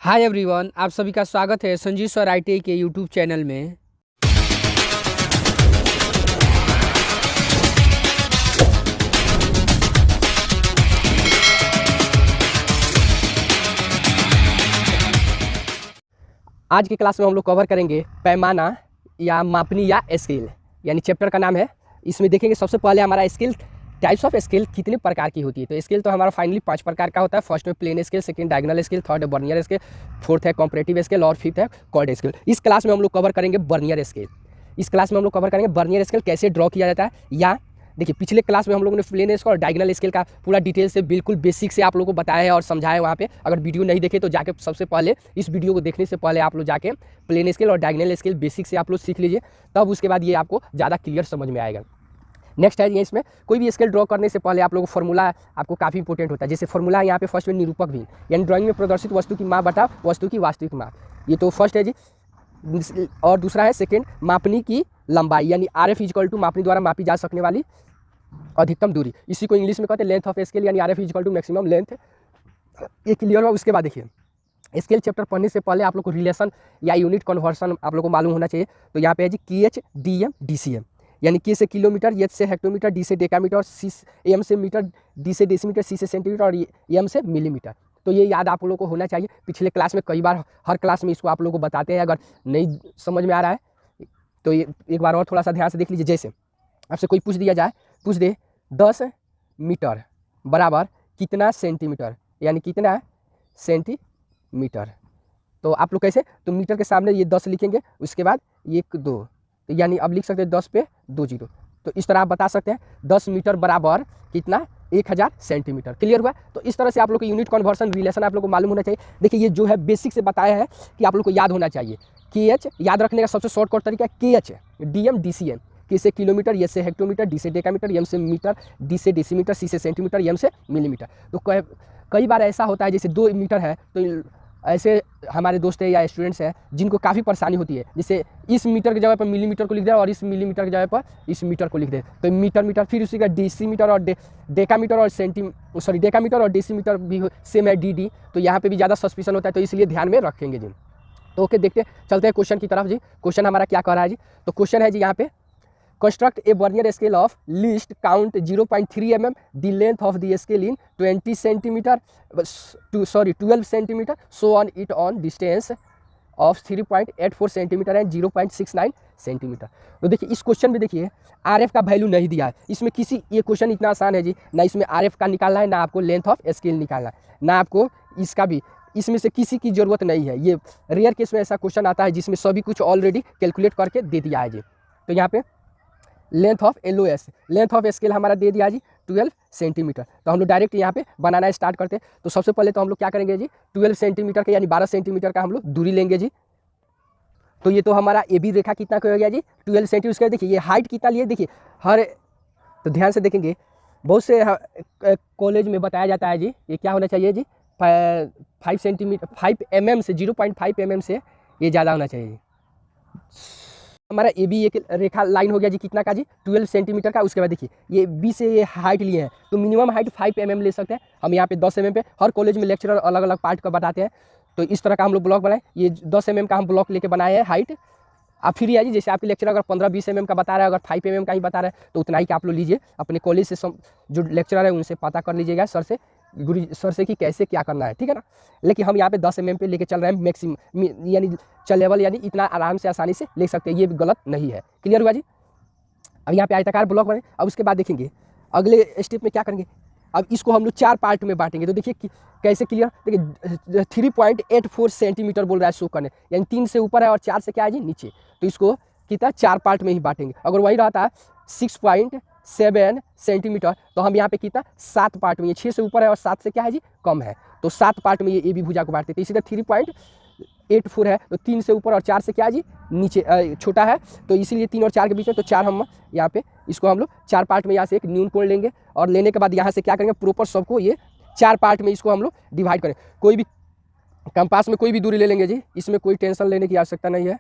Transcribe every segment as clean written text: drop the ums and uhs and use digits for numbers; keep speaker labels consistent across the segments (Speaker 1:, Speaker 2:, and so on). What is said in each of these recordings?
Speaker 1: Hi everyone, आप सभी का स्वागत है संजीव सर आईटीआई के यूट्यूब चैनल में। आज की क्लास में हम लोग कवर करेंगे पैमाना या मापनी या स्केल, यानी चैप्टर का नाम है। इसमें देखेंगे सबसे पहले हमारा स्केल, टाइप्स ऑफ स्केल कितने प्रकार की होती है। तो स्केल तो हमारा फाइनली 5 प्रकार का होता है। फर्स्ट में plain scale, second diagonal scale, third है वर्नियर स्केल, फोर्थ है कॉम्परेटिव स्केल और फिफ्थ है कॉर्ड स्केल। इस क्लास में हम लोग कवर करेंगे वर्नियर स्केल। इस क्लास में हम लोग कवर करेंगे वर्नियर स्केल कैसे ड्रॉ किया जाता है। या देखिए, पिछले क्लास में हम लोगों ने प्लेन स्केल और डायगोनल स्केल का पूरा डिटेल से बिल्कुल बेसिक से आप लोगों को बताया है और समझाया है। वहाँ पे अगर वीडियो नहीं देखे तो जाके सबसे पहले इस वीडियो को देखने से पहले आप लोग जाके प्लेन स्केल और डायगोनल स्केल बेसिक से आप लोग सीख लीजिए, तब उसके बाद ये आपको ज़्यादा क्लियर समझ में आएगा। नेक्स्ट है ये, इसमें कोई भी स्केल ड्रॉ करने से पहले आप लोगों को फॉर्मूला आपको काफ़ी इंपॉर्टेंट होता है। जैसे फॉर्मूला है यहाँ पे फर्स्ट में निरूपक भी, यानी ड्राइंग में प्रदर्शित वस्तु की माप बटा वस्तु की वास्तविक माप, ये तो फर्स्ट है जी। और दूसरा है सेकंड, मापनी की लंबाई, यानी RF इक्वल टू मापनी द्वारा मापी जा सकने वाली अधिकतम दूरी। इसी को इंग्लिश में कहते हैं लेंथ ऑफ स्केल, यानी RF equal to maximum length. ये क्लियर हुआ। उसके बाद देखिए, स्केल चैप्टर पढ़ने से पहले आप लोग को रिलेशन या यूनिट कन्वर्सन आप लोग को मालूम होना चाहिए। तो यहाँ पे है जी KH DM DCM, यानी K से किलोमीटर, H से हेक्टोमीटर, D से डेकामीटर और M से मीटर, D से डेसीमीटर, C से सेंटीमीटर और M से मिलीमीटर। तो ये याद आप लोगों को होना चाहिए। पिछले क्लास में कई बार, हर क्लास में इसको आप लोगों को बताते हैं। अगर नहीं समझ में आ रहा है तो ये एक बार और थोड़ा सा ध्यान से देख लीजिए। जैसे आपसे कोई पूछ दिया जाए, पूछ दे 10 मीटर बराबर कितना सेंटीमीटर, यानी कितना सेंटीमीटर, तो आप लोग कैसे, तो मीटर के सामने ये 10 लिखेंगे, उसके बाद 1 2, तो यानी अब लिख सकते हैं 10 पे 2 0। तो इस तरह आप बता सकते हैं 10 मीटर बराबर कितना, 1000 सेंटीमीटर। क्लियर हुआ। तो इस तरह से आप लोग को यूनिट कन्वर्सन रिलेशन आप लोग को मालूम होना चाहिए। देखिए, ये जो है बेसिक से बताया है कि आप लोग को याद होना चाहिए। KH याद रखने का सबसे शॉर्टकट तरीका है KH, DM DCM, K से किलोमीटर, H से हेक्टोमीटर, D से डेकामीटर, M से मीटर, D से डेसीमीटर, C से सेंटीमीटर, M से मिलीमीटर। तो कई बार ऐसा होता है जैसे 2 मीटर है, तो ऐसे हमारे दोस्त है या स्टूडेंट्स हैं जिनको काफ़ी परेशानी होती है, जैसे इस मीटर की जगह पर मिलीमीटर को लिख दे और इस मिलीमीटर की जगह पर इस मीटर को लिख दे, तो मीटर, फिर उसी का डेसीमीटर और डेकामीटर और डेकामीटर और डेसीमीटर भी सेम है DD। तो यहाँ पे भी ज़्यादा सस्पिशन होता है, तो इसलिए ध्यान में रखेंगे जी। तो ओके, देखते चलते हैं क्वेश्चन की तरफ जी। क्वेश्चन हमारा क्या कह रहा है जी। तो क्वेश्चन है जी यहाँ पे, construct A vernier scale of least count 0.3 mm, the length of the scale in 20 centimetre 12 centimetre, so on it on distance of 3.84 centimetre and 0.69 centimeter. तो देखिए, इस क्वेश्चन में देखिए RF का वैल्यू नहीं दिया है इसमें। ये क्वेश्चन इतना आसान है जी, ना इसमें RF का निकालना है, ना आपको लेंथ ऑफ स्केल निकालना है, ना आपको इसका भी, इसमें से किसी की ज़रूरत नहीं है। ये रेयर केस में ऐसा क्वेश्चन आता है जिसमें सभी कुछ ऑलरेडी कैलकुलेट करके दे दिया है जी। तो यहाँ पे length of LOS, length of scale हमारा दे दिया जी 12 सेंटीमीटर। तो हम लोग डायरेक्ट यहाँ पे बनाना स्टार्ट करते हैं। तो सबसे पहले तो हम लोग क्या करेंगे जी, 12 सेंटीमीटर का यानी 12 सेंटीमीटर का हम लोग दूरी लेंगे जी। तो ये तो हमारा AB रेखा कितना हो गया जी, 12 सेंटीमीटर। उसके देखिए ये हाइट कितना लिए, देखिए हर, तो ध्यान से देखेंगे, बहुत से कॉलेज में बताया जाता है जी, ये क्या होना चाहिए जी, 5 सेंटीमीटर, 5 mm से 0.5 mm से ये ज़्यादा होना चाहिए जी। हमारा AB एक रेखा लाइन हो गया जी, कितना का जी, 12 सेंटीमीटर का। उसके बाद देखिए ये B से ये हाइट लिए हैं, तो मिनिमम हाइट 5 mm ले सकते हैं हम। यहाँ पे 10 mm पे, हर कॉलेज में लेक्चरर अलग अलग पार्ट का बताते हैं। तो इस तरह का हम लोग ब्लॉक बनाए, ये 10 mm का हम ब्लॉक लेके बनाए हैं हाइट। आप फिर है जी, जैसे आपके लेक्चर अगर 15-20 mm का बता रहा है, अगर 5 mm का ही बता रहा है, तो उतना ही का आप लोग लीजिए। अपने कॉलेज से जो लेक्चरर है उनसे पता कर लीजिएगा, सर से कि कैसे क्या करना है, ठीक है ना। लेकिन हम यहाँ पे 10 mm पे लेके चल रहे हैं मैक्सिमम, यानी चलेबल, यानी इतना आराम से आसानी से ले सकते हैं, ये गलत नहीं है। क्लियर हुआ जी। अब यहाँ पे आयताकार ब्लॉक बने। अब उसके बाद देखेंगे अगले स्टेप में क्या करेंगे, अब इसको हम लोग 4 पार्ट में बांटेंगे। तो देखिए कैसे क्लियर, देखिए 3.84 सेंटीमीटर बोल रहा है शो करने, यानी 3 से ऊपर है और 4 से क्या है जी नीचे। तो इसको कितना 4 पार्ट में ही बांटेंगे। अगर वही रहता है 6.7 सेंटीमीटर, तो हम यहाँ पे कितना 7 पार्ट में, ये 6 से ऊपर है और 7 से क्या है जी कम है, तो 7 पार्ट में ये AB भुजा को बांटते हैं। तो इसी तरह 3.84 है, तो 3 से ऊपर और 4 से क्या है जी नीचे, छोटा है, तो इसीलिए 3 और 4 के बीच में, तो 4 हम यहाँ पे इसको हम लोग 4 पार्ट में यहाँ से एक न्यून कोण लेंगे और लेने के बाद यहाँ से क्या करेंगे, प्रॉपर सबको ये 4 पार्ट में इसको हम लोग डिवाइड करें। कोई भी कंपास में कोई भी दूरी ले लेंगे जी, इसमें कोई टेंशन लेने की आवश्यकता नहीं है।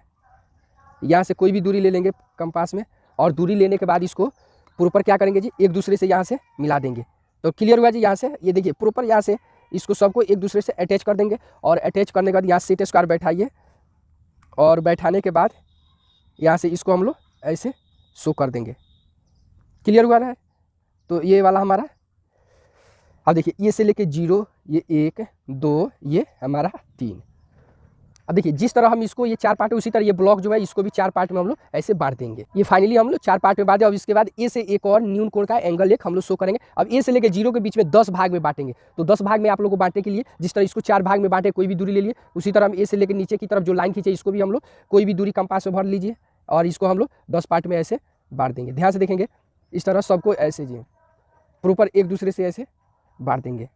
Speaker 1: यहाँ से कोई भी दूरी ले लेंगे कंपास में, और दूरी लेने के बाद इसको प्रॉपर क्या करेंगे जी, एक दूसरे से यहाँ से मिला देंगे। तो क्लियर हुआ जी। यहाँ से ये देखिए प्रॉपर यहाँ से इसको सबको एक दूसरे से अटैच कर देंगे और अटैच करने के बाद यहाँ सेट स्क्वायर बैठाइए और बैठाने के बाद यहाँ से इसको हम लोग ऐसे शो कर देंगे। क्लियर हुआ है? तो ये वाला हमारा, अब देखिए ये से लेके 0, ये 1 2, ये हमारा 3। अब देखिए जिस तरह हम इसको ये 4 पार्ट है उसी तरह ये ब्लॉक जो है इसको भी 4 पार्ट में हम लोग ऐसे बांट देंगे। ये फाइनली हम लोग 4 पार्ट में बांटे। अब इसके बाद ए से एक और न्यून कोण का एंगल एक हम लोग शो करेंगे। अब ए से लेकर 0 के बीच में 10 भाग में बांटेंगे। तो 10 भाग में आप लोग को बांटने के लिए जिस तरह इसको 4 भाग में बांटे, कोई भी दूरी ले लिए, उसी तरह हम ए से लेकर नीचे की तरफ जो लाइन खींचे इसको भी हम लोग कोई भी दूरी कंपास में भर लीजिए और इसको हम लोग 10 पार्ट में ऐसे बांट देंगे। ध्यान से देखेंगे इस तरह सबको ऐसे जी प्रॉपर एक दूसरे से ऐसे बांट देंगे।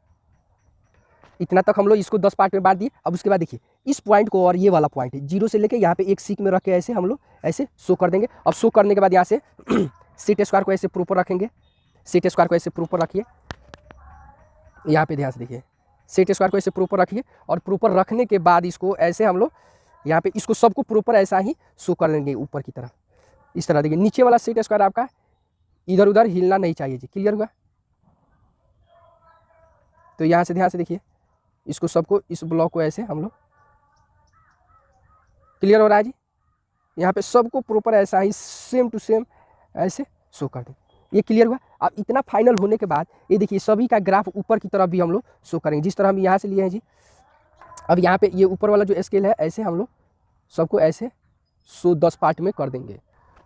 Speaker 1: इतना तक हम लोग इसको 10 पार्ट में बांट दिए। अब उसके बाद देखिए इस पॉइंट को और ये वाला पॉइंट है 0 से लेके यहाँ पे एक सीक में रख के ऐसे हम लोग ऐसे शो कर देंगे। अब शो करने के बाद यहाँ से सेट स्क्वायर को ऐसे प्रॉपर रखेंगे। सेट स्क्वायर को ऐसे प्रॉपर रखिए, यहाँ पे ध्यान से देखिए, सेट स्क्वायर को ऐसे प्रॉपर रखिए और प्रॉपर रखने के बाद इसको ऐसे हम लोग यहाँ पे इसको सबको प्रॉपर ऐसा ही शो कर लेंगे ऊपर की तरफ। इस तरह देखिए नीचे वाला सेट स्क्वायर आपका इधर उधर हिलना नहीं चाहिए जी। क्लियर हुआ? तो यहाँ से ध्यान से देखिए इसको सबको इस ब्लॉक को ऐसे हम लोग, क्लियर हो रहा है जी? यहाँ पे सबको प्रॉपर ऐसा ही सेम टू सेम ऐसे शो कर दें। ये क्लियर हुआ? अब इतना फाइनल होने के बाद ये देखिए सभी का ग्राफ ऊपर की तरफ भी हम लोग शो करेंगे जिस तरह हम यहाँ से लिए हैं जी। अब यहाँ पे ये ऊपर वाला जो स्केल है ऐसे हम लोग सबको ऐसे 10 पार्ट में कर देंगे।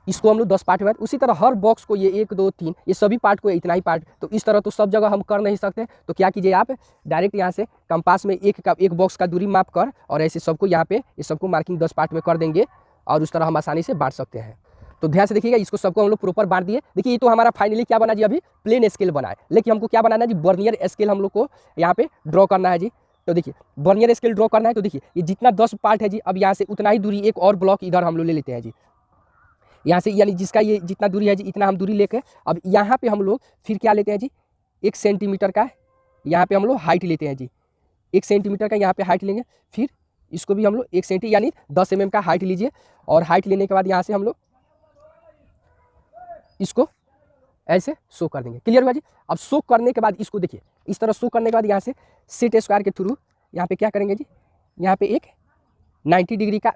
Speaker 1: इसको हम लोग 10 पार्ट में, उसी तरह हर बॉक्स को ये 1 2 3 ये सभी पार्ट को इतना ही पार्ट। तो इस तरह तो सब जगह हम कर नहीं सकते, तो क्या कीजिए आप डायरेक्ट यहाँ से कंपास में एक बॉक्स का दूरी माप कर और ऐसे सबको यहाँ पे ये सबको मार्किंग 10 पार्ट में कर देंगे और उस तरह हम आसानी से बांट सकते हैं। तो ध्यान से देखिएगा इसको सबको हम लोग प्रॉपर बांट दिए। देखिए ये तो हमारा फाइनली क्या बना जी, अभी प्लेन स्केल बना है, लेकिन हमको क्या बनाना है जी, वर्नियर स्केल हम लोग को यहाँ पे ड्रॉ करना है जी। तो देखिए वर्नियर स्केल ड्रॉ करना है तो देखिए ये जितना 10 पार्ट है जी, अब यहाँ से उतना ही दूरी एक और ब्लॉक इधर हम लोग ले लेते हैं जी। यहाँ से यानी जिसका ये जितना दूरी है जी इतना हम दूरी लेकर अब यहाँ पे हम लोग फिर क्या लेते हैं जी, 1 सेंटीमीटर का यहाँ पे हम लोग हाइट लेते हैं जी। 1 सेंटीमीटर का यहाँ पे हाइट लेंगे, फिर इसको भी हम लोग 1 सेंटी यानी 10 mm का हाइट लीजिए और हाइट लेने के बाद यहाँ से हम लोग इसको ऐसे शो कर देंगे। क्लियर हुआ जी? अब शो करने के बाद इसको देखिए इस तरह शो करने के बाद यहाँ से सेट स्क्वायर के थ्रू यहाँ पे क्या करेंगे जी, यहाँ पे एक 90 डिग्री का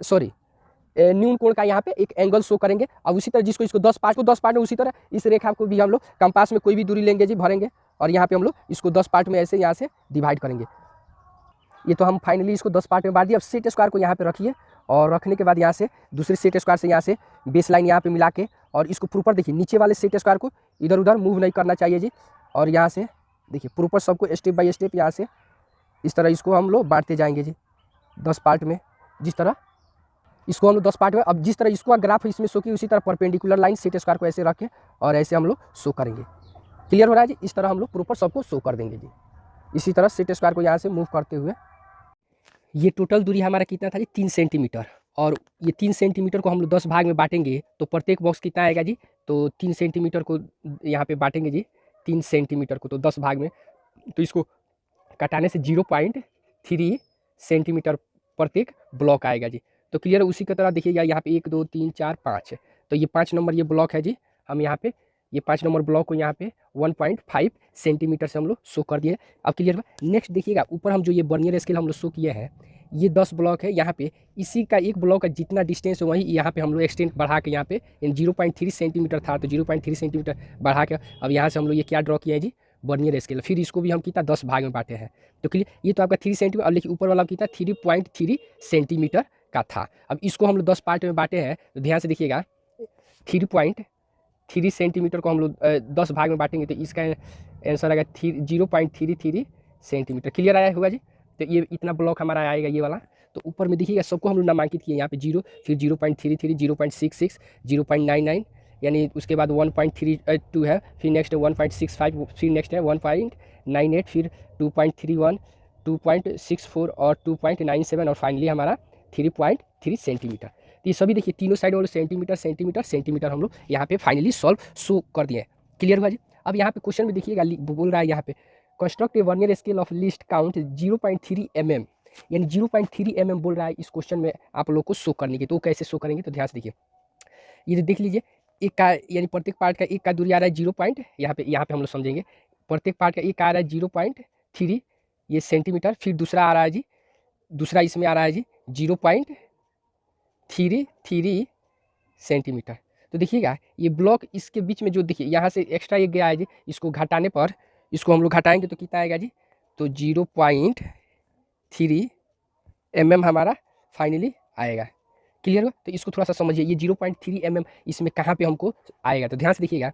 Speaker 1: न्यून कोण का यहाँ पे एक एंगल शो करेंगे। अब उसी तरह जिसको इसको 10 पार्ट में उसी तरह इस रेखा को भी हम लोग कंपास में कोई भी दूरी लेंगे जी, भरेंगे और यहाँ पे हम लोग इसको 10 पार्ट में ऐसे यहाँ से डिवाइड करेंगे। ये तो हम फाइनली इसको 10 पार्ट में बांट दिए। अब सेट स्क्वायर को यहाँ पे रखिए और रखने के बाद यहाँ से दूसरे सेट स्क्वायर से यहाँ से बेस लाइन यहाँ पे मिला के और इसको प्रॉपर देखिए नीचे वाले सेट स्क्वायर को इधर उधर मूव नहीं करना चाहिए जी। और यहाँ से देखिए प्रॉपर सबको स्टेप बाय स्टेप यहाँ से इस तरह इसको हम लोग बांटते जाएंगे जी 10 पार्ट में। जिस तरह इसको हम लोग 10 पार्ट में, अब जिस तरह इसको ग्राफ इसमें शो की उसी तरह परपेंडिकुलर लाइन सेट स्क्वायर को ऐसे रखें और ऐसे हम लोग शो करेंगे। क्लियर हो रहा है जी? इस तरह हम लोग प्रॉपर सबको शो कर देंगे जी। इसी तरह सेट स्क्वायर को यहाँ से मूव करते हुए ये टोटल दूरी हमारा कितना था जी, 3 सेंटीमीटर। और ये 3 सेंटीमीटर को हम लोग 10 भाग में बांटेंगे तो प्रत्येक बॉक्स कितना आएगा जी, तो 3 सेंटीमीटर को यहाँ पे बांटेंगे जी, 3 सेंटीमीटर को तो 10 भाग में, तो इसको कटाने से 0.3 सेंटीमीटर प्रत्येक ब्लॉक आएगा जी। तो क्लियर, उसी की तरह देखिएगा यहाँ पे 1 2 3 4 5 तो ये 5 नंबर ये ब्लॉक है जी। हम यहाँ पे ये 5 नंबर ब्लॉक को यहाँ पे 1.5 सेंटीमीटर से हम लोग शो कर दिए। अब क्लियर हुआ? नेक्स्ट देखिएगा ऊपर हम जो ये वर्नियर स्केल हम लोग शो किए हैं ये 10 ब्लॉक है, यहाँ पे इसी का एक ब्लॉक का जितना डिस्टेंस है वही यहाँ पे हम लोग एक्सटेंड बढ़ा के यहाँ पे 0.3 सेंटीमीटर था तो 0.3 सेंटीमीटर बढ़ा के अब यहाँ से हम लोग ये क्या ड्रॉ किया है जी, वर्नियर स्केल। फिर इसको भी हम कितना 10 भाग में बांटे हैं। तो क्लियर, ये तो आपका 3 सेंटीमीटर और लेकिन ऊपर वाला कितना 3.3 सेंटीमीटर का था। अब इसको हम लोग 10 पार्ट में बांटे हैं तो ध्यान से देखिएगा 3.3 सेंटीमीटर को हम लोग 10 भाग में बांटेंगे तो इसका आंसर आएगा 0.33 सेंटीमीटर। क्लियर आया होगा जी? तो ये इतना ब्लॉक हमारा आएगा ये वाला। तो ऊपर में देखिएगा सबको हम लोग नामांकित किए, यहाँ पे 0, फिर 0.33, 0.66, 0.99 यानी उसके बाद 1.32 है, फिर नेक्स्ट 1.65, फिर नेक्स्ट है 1.98, फिर 2.31, 2.64 और 2.97 और फाइनली हमारा 3.3 सेंटीमीटर। तो ये सभी देखिए तीनों साइड वाले सेंटीमीटर सेंटीमीटर सेंटीमीटर हम लोग यहाँ पे फाइनली सॉल्व शो कर दिए। क्लियर हुआ जी? अब यहाँ पे क्वेश्चन में देखिएगा बोल रहा है यहाँ पे construct A vernier scale of least count 0.3 mm यानी 0.3 mm बोल रहा है इस क्वेश्चन में आप लोग को शो करने की। तो कैसे शो करेंगे तो ध्यान से देखिए, ये देख लीजिए एक का यानी प्रत्येक पार्ट का एक का दूरी आ रहा है 0 पॉइंट, यहाँ पे हम लोग समझेंगे प्रत्येक पार्ट का एक आ रहा है 0.3 ये सेंटीमीटर, फिर दूसरा आ रहा है जी, दूसरा इसमें आ रहा है जी 0.33 सेंटीमीटर। तो देखिएगा ये ब्लॉक इसके बीच में जो देखिए यहाँ से एक्स्ट्रा एक गया है जी, इसको घटाने पर, इसको हम लोग घटाएंगे तो कितना आएगा जी, तो 0.3 mm हमारा फाइनली आएगा। क्लियर हुआ? तो इसको थोड़ा सा समझिए, ये 0.3 mm इसमें कहाँ पे हमको आएगा, तो ध्यान से देखिएगा।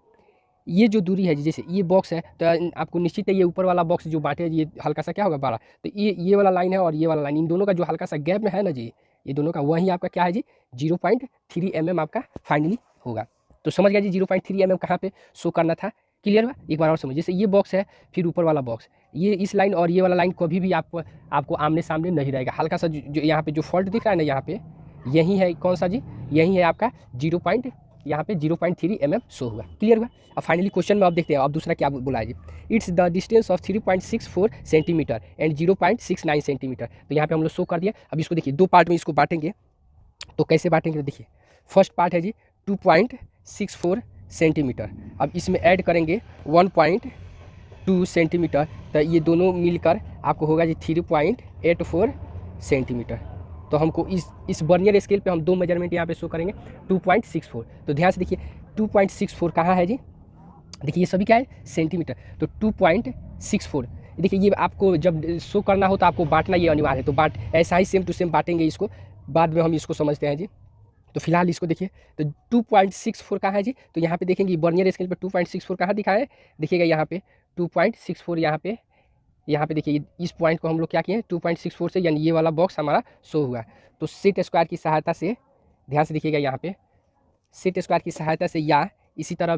Speaker 1: ये जो दूरी है जी, जैसे ये बॉक्स है तो आपको निश्चित है ये ऊपर वाला बॉक्स जो बांटे ये हल्का सा क्या होगा बड़ा, तो ये वाला लाइन है और ये वाला लाइन, इन दोनों का जो हल्का सा गैप में है ना जी, ये दोनों का वही आपका क्या है जी 0.3 mm आपका फाइनली होगा। तो समझ गया जी 0.3 mm कहाँ पे शो करना था। क्लियर हुआ? एक बार और समझ, जैसे ये बॉक्स है फिर ऊपर वाला बॉक्स, ये इस लाइन और ये वाला लाइन कभी भी आपको आमने सामने नहीं रहेगा। हल्का सा जो यहाँ पे जो फॉल्ट दिख रहा है ना यहाँ पे, यही है कौन सा जी, यही है आपका 0.3 mm शो हुआ। क्लियर हुआ? अब फाइनली क्वेश्चन में आप देखते हैं, अब दूसरा क्या बोला है जी, it's the distance of 3.64 centimeter and 0.69 centimeter. तो यहाँ पे हम लोग शो कर दिया। अब इसको देखिए, दो पार्ट में इसको बांटेंगे, तो कैसे बांटेंगे, तो देखिए फर्स्ट पार्ट है जी 2.64 सेंटीमीटर, अब इसमें ऐड करेंगे 1.2 सेंटीमीटर, तो ये दोनों मिलकर आपको होगा जी 3.84 सेंटीमीटर। तो हमको इस वर्नियर स्केल पे हम दो मेजरमेंट यहाँ पे शो करेंगे 2.64। तो ध्यान से देखिए 2.64 कहाँ है जी, देखिए ये सभी क्या है सेंटीमीटर, तो 2.64। देखिए ये आपको जब शो करना हो तो आपको बांटना ये अनिवार्य है, तो ऐसा ही सेम टू सेम बांटेंगे इसको, बाद में हम इसको समझते हैं जी। तो फिलहाल इसको देखिए, तो 2.64 कहाँ है जी, तो यहाँ पे देखेंगे वर्नियर स्केल पे 2.64 कहाँ दिखा है, देखिएगा यहाँ पे 2.64, यहाँ पे देखिए इस पॉइंट को हम लोग क्या किए 2.64 से, यानी ये वाला बॉक्स हमारा शो हुआ। तो सेट स्क्वायर की सहायता से, ध्यान से देखिएगा यहाँ पे, सेट स्क्वायर की सहायता से या इस तरह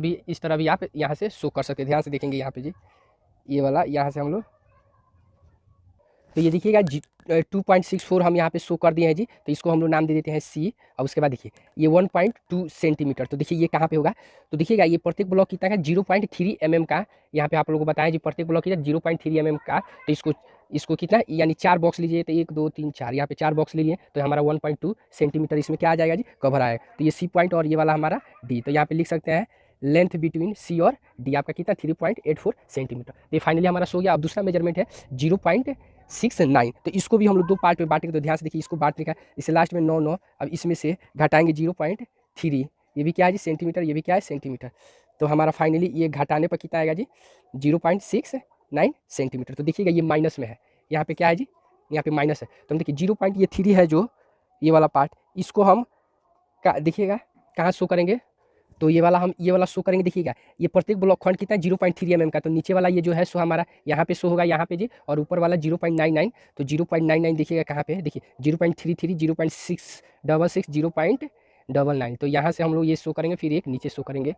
Speaker 1: भी आप यहाँ से शो कर सकते हैं। ध्यान से देखेंगे यहाँ पे जी, ये वाला यहाँ से हम लोग, तो ये देखिएगा 2.64 हम यहाँ पे शो कर दिए हैं जी, तो इसको हम लोग नाम दे देते हैं सी। और उसके बाद देखिए ये 1.2 सेंटीमीटर, तो देखिए ये कहाँ पे होगा, तो देखिएगा ये प्रत्येक ब्लॉक कितना है 0.3 mm का, यहाँ पे आप लोगों को बताया जी प्रत्येक ब्लॉक कितना 0.3 mm का। तो इसको कितना, यानी 4 बॉक्स लीजिए, तो 1 2 3 4, यहाँ पे 4 बॉक्स ले लिए, तो हमारा 1.2 सेंटीमीटर इसमें क्या आ जाएगा जी, कवर आएगा। तो ये सी पॉइंट और ये वाला हमारा डी, तो यहाँ पे लिख सकते हैं लेंथ बिटवीन सी और डी आपका कितना 3.84 सेंटीमीटर। तो ये फाइनली हमारा सो गया। अब दूसरा मेजरमेंट है 0.69, तो इसको भी हम लोग दो पार्ट में बांटेंगे। तो ध्यान से देखिए, इसको बांटने का, इसे लास्ट में 9 9, अब इसमें से घटाएंगे 0.3, ये भी क्या है जी सेंटीमीटर, ये भी क्या है सेंटीमीटर। तो हमारा फाइनली ये घटाने पर कितना आएगा जी 0.69 सेंटीमीटर। तो देखिएगा ये माइनस में है, यहाँ पे क्या है जी, यहाँ पे माइनस है। तो हम देखिए 0.3 है जो ये वाला पार्ट, इसको हम देखिएगा कहाँ शो करेंगे, तो ये वाला शो करेंगे। देखिएगा ये प्रत्येक ब्लॉक खंड कितना है 0.3 mm का, तो नीचे वाला ये जो है सो हमारा यहाँ पे शो होगा, यहाँ पे जी, और ऊपर वाला 0.99, तो 0.99 देखिएगा कहाँ पे है, देखिए 0.33, 0.666, 0.99, तो यहाँ से हम लोग ये शो करेंगे, फिर एक नीचे शो करेंगे।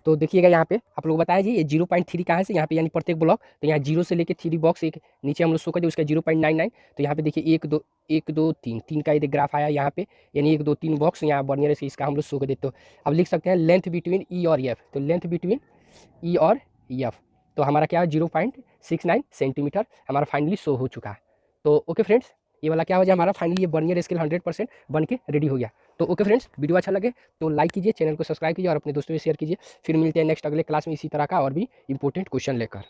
Speaker 1: तो देखिएगा यहाँ पे आप लोग बताया जी ये 0.3 कहाँ से, यहाँ पे यानी प्रत्येक ब्लॉक, तो यहाँ 0 से लेके 3 बॉक्स एक नीचे हम लोग शो कर दिए, उसका 0.99। तो यहाँ पे देखिए 1 2 3 का ये ग्राफ आया यहाँ पे, यानी 1 2 3 बॉक्स यहाँ बर्नियर से इसका हम लोग शो कर देते। तो अब लिख सकते हैं लेंथ बिटवीन ई और एफ, तो लेंथ बिटवीन ई और एफ, तो हमारा क्या है 0.69 सेंटीमीटर हमारा फाइनली शो हो चुका है। तो ओके फ्रेंड्स, ये वाला क्या हो जाए हमारा फाइनली ये बर्नियर स्केल 100% बन के रेडी हो गया। तो ओके फ्रेंड्स, वीडियो अच्छा लगे तो लाइक कीजिए, चैनल को सब्सक्राइब कीजिए और अपने दोस्तों में शेयर कीजिए। फिर मिलते हैं नेक्स्ट अगले क्लास में इसी तरह का और भी इंपॉर्टेंट क्वेश्चन लेकर।